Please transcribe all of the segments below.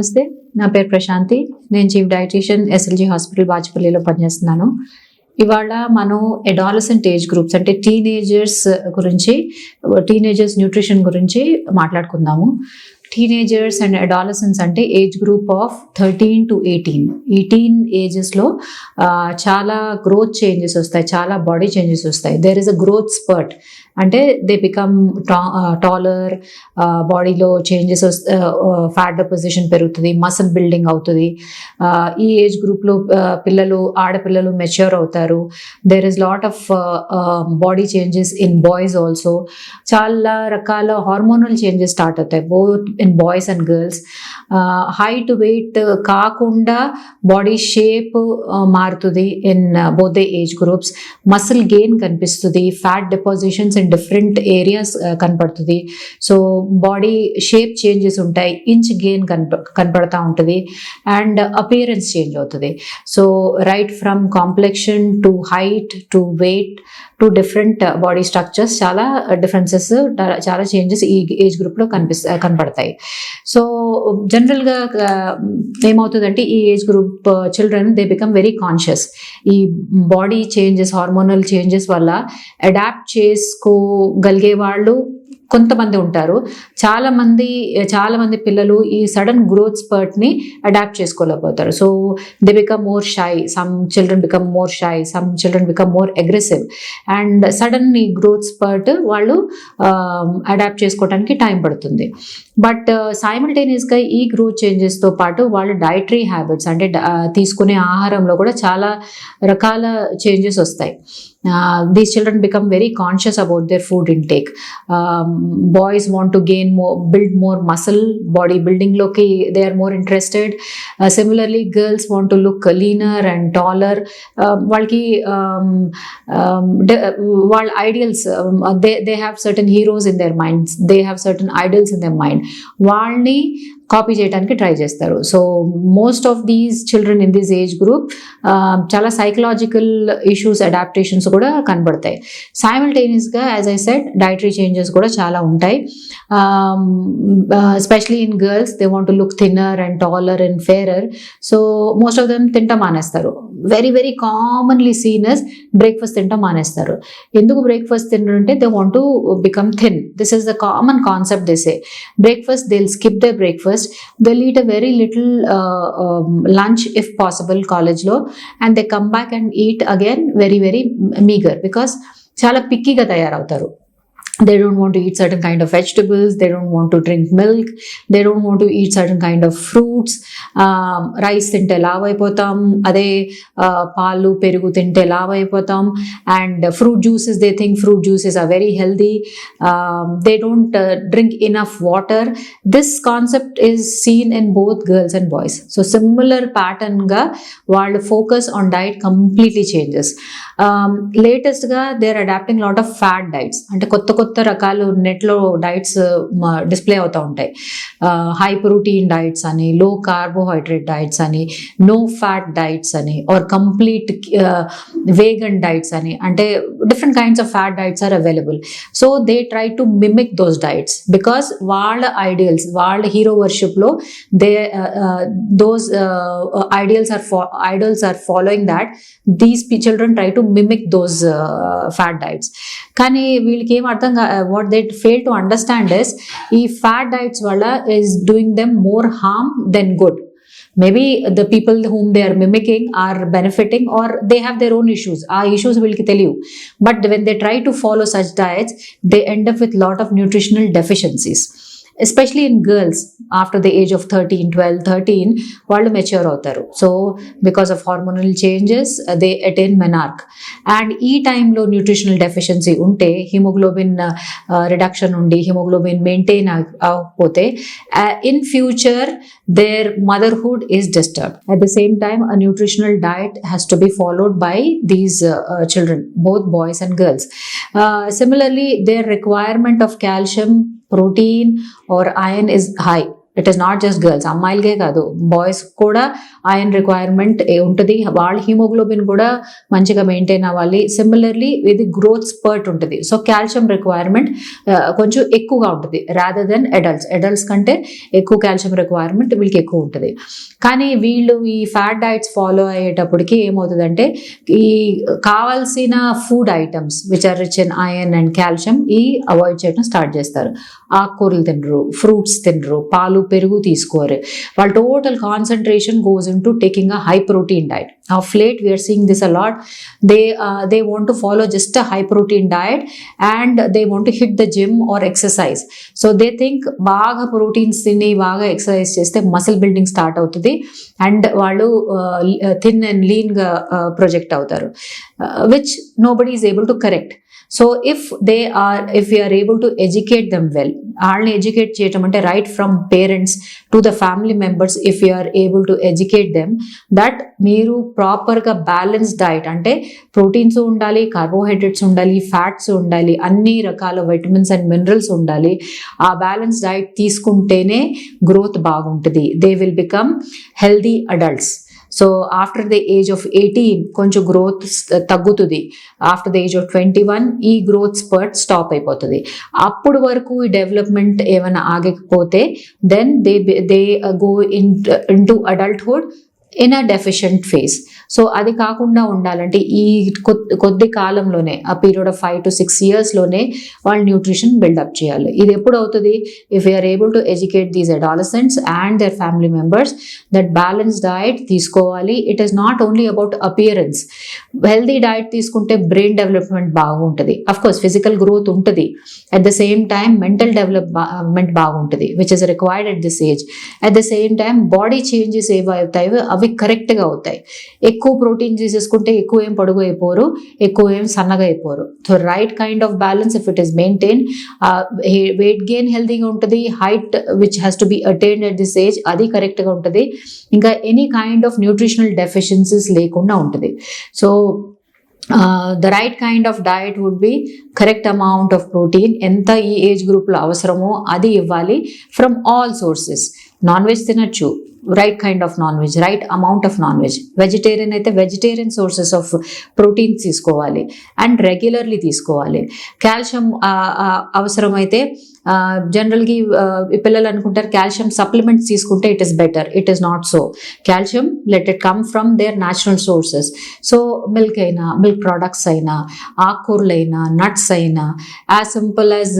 నమస్తే, నా పేరు ప్రశాంతి. నేను చీఫ్ డైటీషియన్ ఎస్ఎల్జీ హాస్పిటల్ బాచుపల్లిలో పనిచేస్తున్నాను. ఇవాళ మనం అడాలసెంట్ ఏజ్ గ్రూప్స్ అంటే టీనేజర్స్ న్యూట్రిషన్ గురించి మాట్లాడుకుందాము. టీనేజర్స్ అండ్ అడాలసెంట్స్ అంటే ఏజ్ గ్రూప్ ఆఫ్ 13 to 18. ఈ టీన్ ఏజెస్లో చాలా గ్రోత్ చేంజెస్ వస్తాయి, చాలా బాడీ చేంజెస్ వస్తాయి. There is a growth spurt అంటే దే బికమ్ టాలర్, బాడీలో చేంజెస్ ఫ్యాట్ డెపోజిషన్ పెరుగుతుంది, మసిల్ బిల్డింగ్ అవుతుంది. ఈ ఏజ్ గ్రూప్లో ఆడపిల్లలు మెచ్యూర్ అవుతారు. There is lot of body changes in boys also. చాలా రకాల హార్మోనల్ చేంజెస్ స్టార్ట్ అవుతాయి both in boys and girls. Height weight కాకుండా బాడీ షేప్ మారుతుంది in both the age groups. Muscle gain కనిపిస్తుంది, fat depositions in different areas కనపడుతుంది. So body shape changes ఉంటాయి, inch gain కనపడతా ఉంటుంది అండ్ అపియరెన్స్ చేంజ్ అవుతుంది. So right from complexion to height to weight to different body structures చాలా differences, చాలా changes ఈ age గ్రూప్లో కనపడతాయి. సో జనరల్గా ఏమవుతుందంటే ఈ age group children they become very conscious. ఈ బాడీ చేంజెస్, హార్మోనల్ చేంజెస్ వల్ల అడాప్ట్ చేసుకోగలిగే వాళ్ళు కొంతమంది ఉంటారు. చాలా మంది పిల్లలు ఈ సడన్ గ్రోత్ స్పర్ట్ ని అడాప్ట్ చేసుకోలేకపోతారు. So they become more shy, some children become more shy, some children become more aggressive and sudden ఈ గ్రోత్ స్పర్ట్ వాళ్ళు అడాప్ట్ చేసుకోవడానికి టైం పడుతుంది. బట్ సైమల్టేనియస్గా ఈ గ్రోత్ చేంజెస్తో పాటు వాళ్ళ డైటరీ హ్యాబిట్స్ అంటే తీసుకునే ఆహారంలో కూడా చాలా రకాల చేంజెస్ వస్తాయి. These children become very conscious about their food intake. Boys want to build more muscle, body building loki they are more interested. Similarly, girls want to look leaner and taller. Valki wal ideals, they have certain heroes in their minds, they have certain idols in their mind. Valni copy చేయడానికి try చేస్తారు. So most of these children in this age group చాలా psychological issues, adaptations కూడా కనబడతాయి. సైమల్టేనియస్గా as I said dietary changes కూడా చాలా ఉంటాయి. Especially in girls they want to look thinner and taller and fairer. So most of them తింటాం మానేస్తారు. Very very commonly seen as breakfast తింటాం మానేస్తారు. ఎందుకు బ్రేక్ఫాస్ట్ తినరంటే they want to become thin. This is the common concept. They say breakfast, they'll skip their breakfast, they'll eat a very little lunch if possible college lo, and they come back and eat again very very meager because చాలా పిక్కీగా తయారవుతారు. They don't want to eat certain kind of vegetables, they don't want to drink milk, they don't want to eat certain kind of fruits. Rice tinte లావ్ అయిపోతాం, అదే పాలు పెరుగు తింటే లావ్ అయిపోతాం. And fruit juices, they think fruit juices are very healthy. They don't drink enough water. This concept is seen in both girls and boys. So similar pattern ga వాళ్ళ focus on diet completely changes. Latest గా they are adapting lot of fad diets. అంటే కొత్త రకాలు నెట్లో diets display అవుతూ ఉంటాయి. High protein diets అని, low carbohydrate diets అని, నో ఫ్యాట్ డైట్స్ అని, ఆర్ కంప్లీట్ వేగన్ డైట్స్ అని, అంటే different kinds of fat diets are available. So they try to mimic those diets because వాళ్ళ ఐడియల్స్, వాళ్ళ hero వర్షిప్లో those idols are following that. These children try to mimic those fat diets. కానీ వీళ్ళకి ఏం అర్థం what they fail to understand is ఈ fat diets వల్ల is doing them more harm than good. Maybe the people whom they are mimicking are benefiting or they have their own issues. ఆ issues వీళ్ళకి తెలియవు. But when they try to follow such diets, they end up with lot of nutritional deficiencies. Especially in girls after the age of 12-13 వాళ్ళు mature అవుతారు. So because of hormonal changes they attain menarche. And ఈ టైంలో nutritional deficiency ఉంటే, haemoglobin reduction ఉండి haemoglobin maintain అవ్వకపోతే in future their motherhood is disturbed. At the same time, a nutritional diet has to be followed by these children, both boys and girls. Similarly, their requirement of calcium, protein or iron is high. It is not just girls, అమ్మాయిలకే కాదు boys కూడా iron requirement ఉంటుంది. వాళ్ళ haemoglobin కూడా మంచిగా maintain అవ్వాలి. Similarly ఇది growth spurt ఉంటుంది. సో కాల్షియం రిక్వైర్మెంట్ కొంచెం ఎక్కువగా ఉంటుంది రాదర్ దెన్ అడల్ట్స్ కంటే ఎక్కువ కాల్షియం రిక్వైర్మెంట్ వీళ్ళకి ఎక్కువ ఉంటుంది. కానీ వీళ్ళు ఈ ఫ్యాట్ డైట్స్ ఫాలో అయ్యేటప్పటికి ఏమవుతుందంటే ఈ కావాల్సిన food items which are rich in iron and calcium ఈ అవాయిడ్ చేయడం స్టార్ట్ చేస్తారు. ఆకుకూరలు తినరు, ఫ్రూట్స్ తినరు, పాలు పెరుగు తీసుకోరు. వాళ్ళ total concentration goes into taking a high protein diet. Of late we are seeing this a lot. They want to follow just a high protein diet and they want to hit the gym or exercise. So they think బాగా proteins తిని బాగా exercise చేస్తే muscle building start అవుతుంది and వాళ్ళు thin and lean గా project అవుతారు, which nobody is able to correct. So if we are able to educate them well, వాళ్ళని educate చేయటం అంటే right from parents to the family members, if you are able to educate them that మీరు ప్రాపర్గా balance diet అంటే proteins ఉండాలి, carbohydrates ఉండాలి, fats ఉండాలి, అన్ని రకాల విటమిన్స్ అండ్ మినరల్స్ ఉండాలి. ఆ బ్యాలెన్స్ డైట్ తీసుకుంటేనే గ్రోత్ బాగుంటుంది. They will become healthy adults. So after the age of 18 కొంచెం గ్రోత్ తగ్గుతుంది. ఆఫ్టర్ ద ఏజ్ ఆఫ్ 21 ఈ గ్రోత్ స్పర్ట్ స్టాప్ అయిపోతుంది. అప్పుడు వరకు ఈ డెవలప్మెంట్ ఏమైనా ఆగకపోతే then they go into adulthood in a deficient phase. So అది కాకుండా ఉండాలంటే ఈ కొద్ది కాలంలోనే ఆ పీరియడ్ ఆఫ్ 5 to 6 yearsలోనే వాళ్ళు న్యూట్రిషన్ బిల్డప్ చేయాలి. ఇది ఎప్పుడు అవుతుంది? If you're able to educate these adolescents and their family members that balance diet తీసుకోవాలి. It is not only about appearance. Healthy diet తీసుకుంటే బ్రెయిన్ డెవలప్మెంట్ బాగుంటుంది, అఫ్ కోర్స్ ఫిజికల్ గ్రోత్ ఉంటుంది, at the same time mental development బాగుంటుంది which is required at this age. At the same time body changes ఏవి అవుతాయో అవి కరెక్ట్గా అవుతాయి. ఎక్కువ ప్రోటీన్ తీసేసుకుంటే ఎక్కువ ఏం పొడుగు అయిపోరు, ఎక్కువ ఏం సన్నగా అయిపోరు. So right kind of balance if it is maintain, weight gain హెల్తీగా ఉంటుంది, height which has to be attained at this age అది కరెక్ట్గా ఉంటుంది, ఇంకా any kind of nutritional deficiencies లేకుండా ఉంటుంది. So the right kind of diet would be correct amount of protein, ఎంత ఈ ఏజ్ గ్రూప్లో అవసరమో అది ఇవ్వాలి from all sources. Non veg తినచ్చు, right kind of non veg, right amount of non veg. Vegetarian అయితే వెజిటేరియన్ సోర్సెస్ ఆఫ్ ప్రోటీన్స్ తీసుకోవాలి and regularly తీసుకోవాలి. కాల్షియం అవసరమైతే జనరల్గా పిల్లలు అనుకుంటారు కాల్షియం సప్లిమెంట్స్ తీసుకుంటే it is better. It is not so. Calcium let it come from their natural sources. So milk అయినా, milk products అయినా, ఆకుకూరలైనా, నట్స్ అయినా, as simple as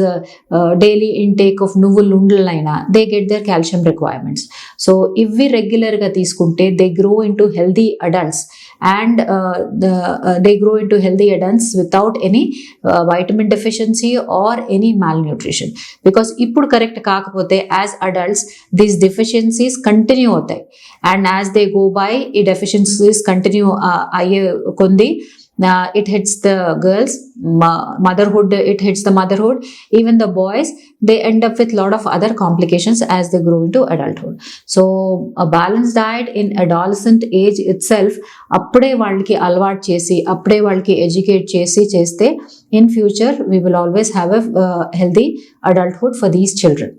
daily intake of నువ్వులు ఉండలైనా they get their calcium requirements. So ఇవి రెగ్యులర్గా తీసుకుంటే they grow into healthy adults and they grow into healthy adults without any vitamin deficiency or any malnutrition. Because ఇప్పుడు correct కాకపోతే as adults these deficiencies continue అవుతాయి and as they go by ఈ deficiencies continue అయ్యే కొంది it hits the girls, motherhood, it hits the motherhood, even the boys, they end up with lot of other complications as they grow into adulthood. So a balanced diet in adolescent age itself appude valliki alvaat chesi, appude valliki educate chesi cheste in future we will always have a healthy adulthood for these children.